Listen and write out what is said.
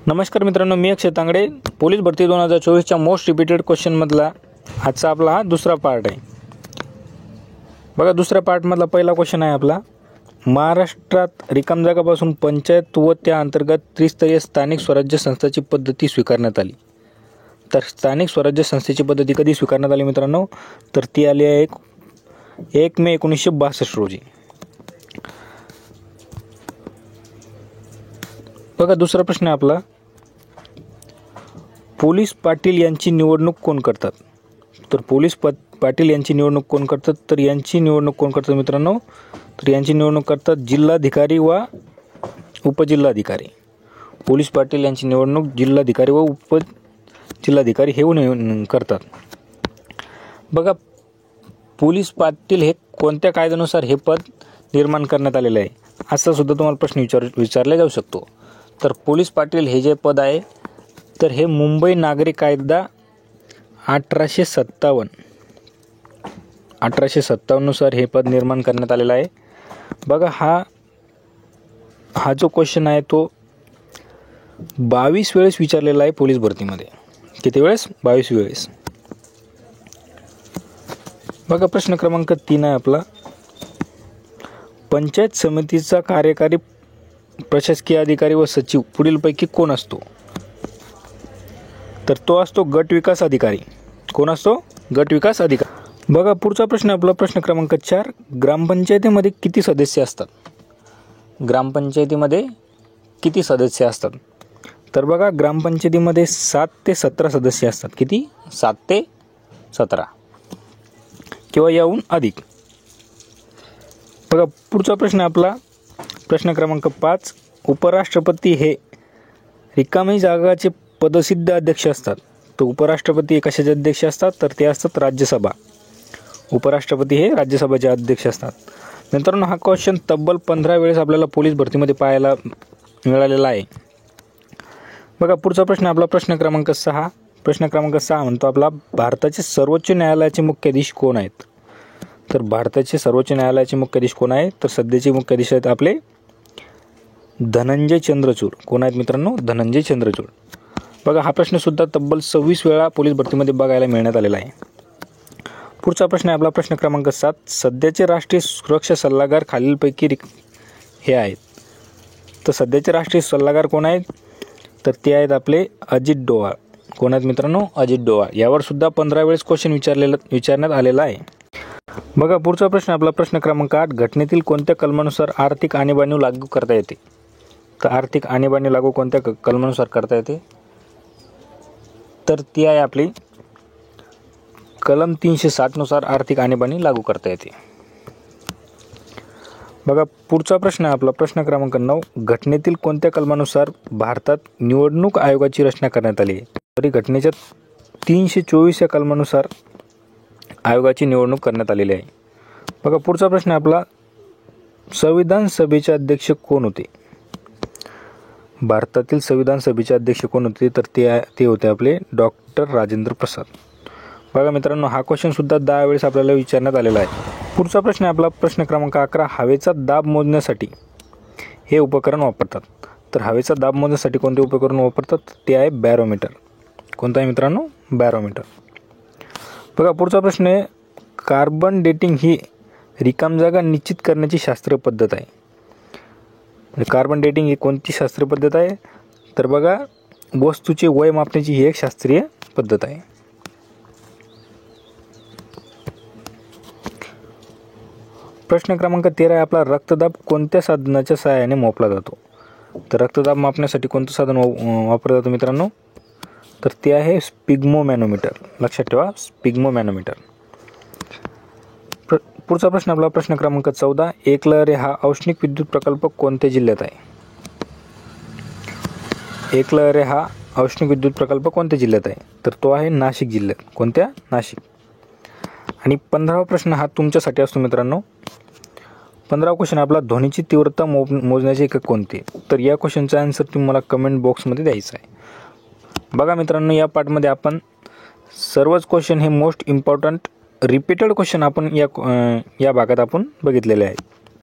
नमस्कार मित्रांनो, मी अक्षय तांगडे. पोलीस भरती 2024च्या मोस्ट रिपीटेड क्वेश्चनमधला आजचा आपला हा दुसरा पार्ट आहे. बघा, दुसऱ्या पार्टमधला पहिला क्वेश्चन आहे आपला. महाराष्ट्रात रिकाम जागापासून पंचायत व त्या अंतर्गत त्रिस्तरीय स्थानिक स्वराज्य संस्थाची पद्धती स्वीकारण्यात आली. तर स्थानिक स्वराज्य संस्थेची पद्धती कधी स्वीकारण्यात आली मित्रांनो? तर ती आली आहे 1 मे 1962 रोजी. बघा, दुसरा प्रश्न आहे आपला. पोलीस पाटील यांची निवडणूक कोण करतात? तर पोलीस पाटील यांची निवडणूक कोण करतात? तर यांची निवडणूक कोण करतात मित्रांनो? तर यांची निवडणूक करतात जिल्हाधिकारी व उपजिल्हाधिकारी. पोलीस पाटील यांची निवडणूक जिल्हाधिकारी व उपजिल्हाधिकारी हे करतात. बघा, पोलीस पाटील हे कोणत्या कायद्यानुसार हे पद निर्माण करण्यात आलेले आहे, असा सुद्धा तुम्हाला प्रश्न विचारला जाऊ शकतो. तर पोलीस पाटील हे जे पद आहे, तर हे मुंबई नागरी कायदा 1857 नुसार हे पद निर्माण करण्यात आलेलं आहे. बघा, हा जो क्वेश्चन आहे तो 22 वेळेस विचारलेला आहे पोलीस भरतीमध्ये. किती वेळेस? 22 वेळेस. बघा, प्रश्न क्रमांक 3 आहे आपला. पंचायत समितीचा कार्यकारी प्रशासकीय अधिकारी व सचिव पुढीलपैकी कोण असतो? तर तो असतो गट विकास अधिकारी. कोण असतो? गट विकास अधिकारी. बघा, पुढचा प्रश्न आपला प्रश्न क्रमांक 4. ग्रामपंचायतीमध्ये किती सदस्य असतात? ग्रामपंचायतीमध्ये किती सदस्य असतात? तर बघा, ग्रामपंचायतीमध्ये 7 ते 17 सदस्य असतात. किती? 7 ते 17 किंवा याहून अधिक. बघा, पुढचा प्रश्न आपला प्रश्न क्रमांक 5. उपराष्ट्रपती हे रिकामी जागाचे पदसिद्ध अध्यक्ष असतात. तर उपराष्ट्रपती हे कशाचे अध्यक्ष असतात? तर ते असतात राज्यसभा. उपराष्ट्रपती हे राज्यसभेचे अध्यक्ष असतात. मित्रांनो, हा क्वेश्चन तब्बल 15 वेळेस आपल्याला पोलीस भरतीमध्ये पाहायला मिळालेला आहे. बघा, पुढचा प्रश्न आपला प्रश्न क्रमांक 6. प्रश्न क्रमांक 6 म्हणतो आपला, भारताचे सर्वोच्च न्यायालयाचे मुख्याधीश कोण आहेत? तर भारताचे सर्वोच्च न्यायालयाचे मुख्याधीश कोण आहेत? तर सध्याचे मुख्याधीश आहेत आपले धनंजय चंद्रचूड. कोण आहेत मित्रांनो? धनंजय चंद्रचूड. बघा, हा प्रश्न सुद्धा तब्बल 26 वेळा पोलीस भरतीमध्ये बघायला मिळण्यात आलेला आहे. पुढचा प्रश्न आहे आपला प्रश्न क्रमांक 7. सध्याचे राष्ट्रीय सुरक्षा सल्लागार खालीलपैकी हे आहेत. तर सध्याचे राष्ट्रीय सल्लागार कोण आहेत? तर ते आहेत आपले अजित डोवाल. कोण आहेत मित्रांनो? अजित डोवाल. यावर सुद्धा 15 वेळेस क्वेश्चन विचारण्यात आलेला आहे. बघा, पुढचा प्रश्न आपला प्रश्न क्रमांक 8. घटनेतील कोणत्या कलमानुसार आर्थिक आणीबाणी लागू करता येते? तर आर्थिक आणीबाणी लागू कोणत्या कलमानुसार करता येते? तर ती आहे आपली कलम 360 नुसार आर्थिक आणीबाणी लागू करता येते. बघा, पुढचा प्रश्न आहे आपला प्रश्न क्रमांक 9. घटनेतील कोणत्या कलमानुसार भारतात निवडणूक आयोगाची रचना करण्यात आली? तरी घटनेच्या 324 या कलमानुसार आयोगाची निवडणूक करण्यात आलेली आहे. बघा, पुढचा प्रश्न आपला, संविधान सभेचे अध्यक्ष कोण होते? भारतातील संविधान सभेचे अध्यक्ष कोण होते? तर ते होते आपले डॉक्टर राजेंद्र प्रसाद. बघा मित्रांनो, हा क्वेश्चन सुद्धा 10 वेळेस आपल्याला विचारण्यात आलेला आहे. पुढचा प्रश्न आपला प्रश्न क्रमांक 11. हवेचा दाब मोजण्यासाठी हे उपकरण वापरतात. तर हवेचा दाब मोजण्यासाठी कोणते उपकरण वापरतात? ते आहे बॅरोमीटर. कोणतं आहे मित्रांनो? बॅरोमीटर. बघा, पुढचा प्रश्न आहे, कार्बन डेटिंग ही रिकाम जागा निश्चित करण्याची शास्त्रीय पद्धत आहे. कार्बन डेटिंग ही कोणती शास्त्रीय पद्धत आहे? तर बघा, वस्तूचे वय मापण्याची ही एक शास्त्रीय पद्धत आहे. प्रश्न क्रमांक 13 आहे आपला, रक्तदाब कोणत्या साधनाच्या सहाय्याने मापला जातो? तर रक्तदाब मापण्यासाठी कोणतं साधन वापरलं जातं मित्रांनो? तर ते आहे स्पिग्मोमॅनोमीटर. लक्षात ठेवा, स्पिग्मोमॅनोमीटर. पुढचा प्रश्न आपला प्रश्न क्रमांक 14. एकलहरे हा औष्णिक विद्युत प्रकल्प कोणत्या जिल्ह्यात आहे? एकलहरे हा औष्णिक विद्युत प्रकल्प कोणत्या जिल्ह्यात आहे? तर तो आहे नाशिक जिल्ह्यात. कोणत्या? नाशिक. आणि 15वा प्रश्न हा तुमच्यासाठी असतो मित्रांनो. 15वा क्वेश्चन आपला, ध्वनीची तीव्रता मोजण्याचे एकक कोणते? तर या क्वेश्चनचा आन्सर तुम्ही मला कमेंट बॉक्समध्ये द्यायचा आहे. बघा मित्रांनो, या पार्टमध्ये आपण सर्वच क्वेश्चन हे मोस्ट इम्पॉर्टंट रिपीटेड क्वेश्चन आपण या भागात आपण बघितलेले आहेत.